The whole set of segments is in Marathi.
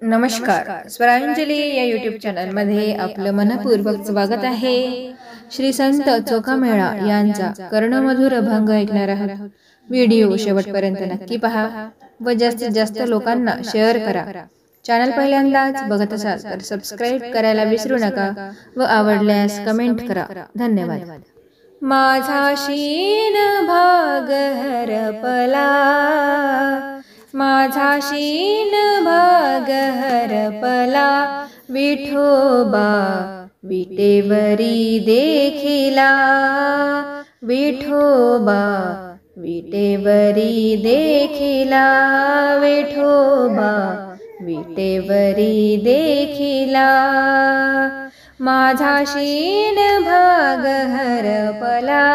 नमस्कार, स्वरांजली या यूट्यूब चॅनलमध्ये आपलं मनपूर्वक स्वागत आहे। श्री संत चोखामेळा यांचा कर्णमधुर अभंग ऐकणार आहात। व्हिडिओ शेवटपर्यंत नक्की पहा व जास्तीत जास्त लोकांना शेअर करा। चॅनल पहिल्यांदाच बघत असाल तर सबस्क्राइब करायला विसरू नका व आवडल्यास कमेंट करा। धन्यवाद। माझा शीन भाग हरपला, माझा शीन भाग हरपला, विठोबा विटेवरी देखिला, विठोबा विटेवरी देखिला, विठोबा विटेवरी देखिला। माझा शीन भाग हरपला,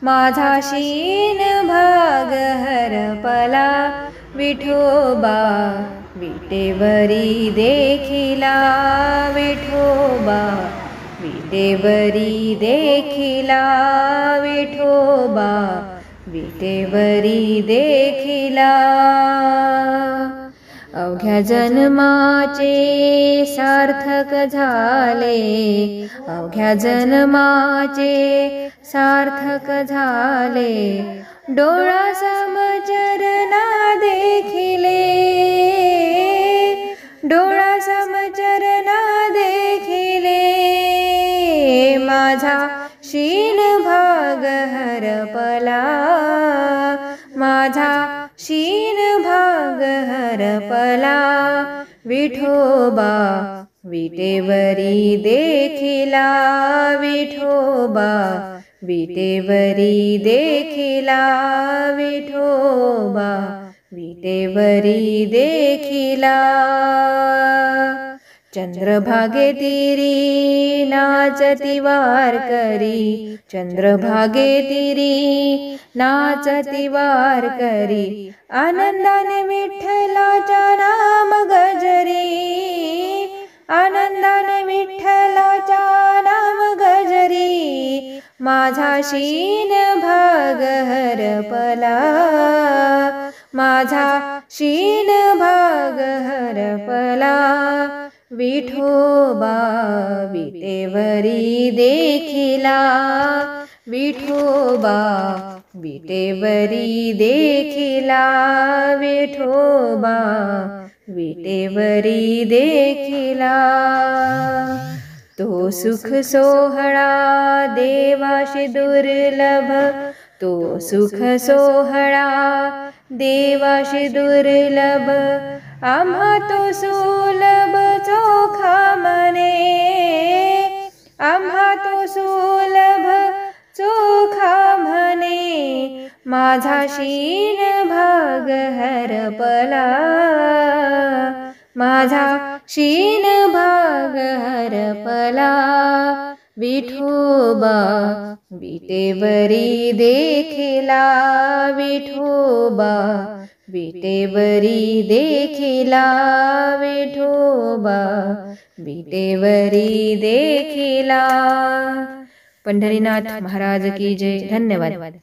माझा शीन भाग हरपला, विठोबा विटेवरी देखिला, विठोबा विटेवरी देखिला, विठोबा विटेवरी देखिला। अवघ्या जन्माचे सार्थक झाले, अवघ्या जन्माचे सार्थक झाले, डोळा समचरणा देखिले, डोळा समचरणा देखिले। माझा शीन भाग हरपला, माझा शीन भाग हरपला, विठोबा विटेवरी देखिला, विठोबा विटेवरी देखिला, विठोबा विटेवरी देखिला। चंद्रभागे तिरी नाचती वारकरी, चंद्रभागे तिरी नाचती वारकरी, आनंदाने विठ्ठलाच्या नाम गजरी, आनंदाने विठ्ठलाच्या नाम गजरी। माझा शीन भाग हरपला, माझा शीन भाग हरपला, विठोबा विटेवरी देखिला, विठोबा विटेवरी देखिला, विठोबा विटेवरी देखिला। तो सुख सोहळा देवाशी दुर्लभ, तो सुख सोहळा देवाशी दुर्लभ, आम्हा तो सुलभ चोखा म्हणे, आम्हा तो सुलभ चोखा म्हणे। माझा शीन भाग हरपला, माझा शीन भाग हरपला, विठोबा विटेवरी देखिला, विठोबा विटेवरी देखिला, विठोबा विटेवरी देखिला। पंढरीनाथ महाराज की जय। धन्यवाद।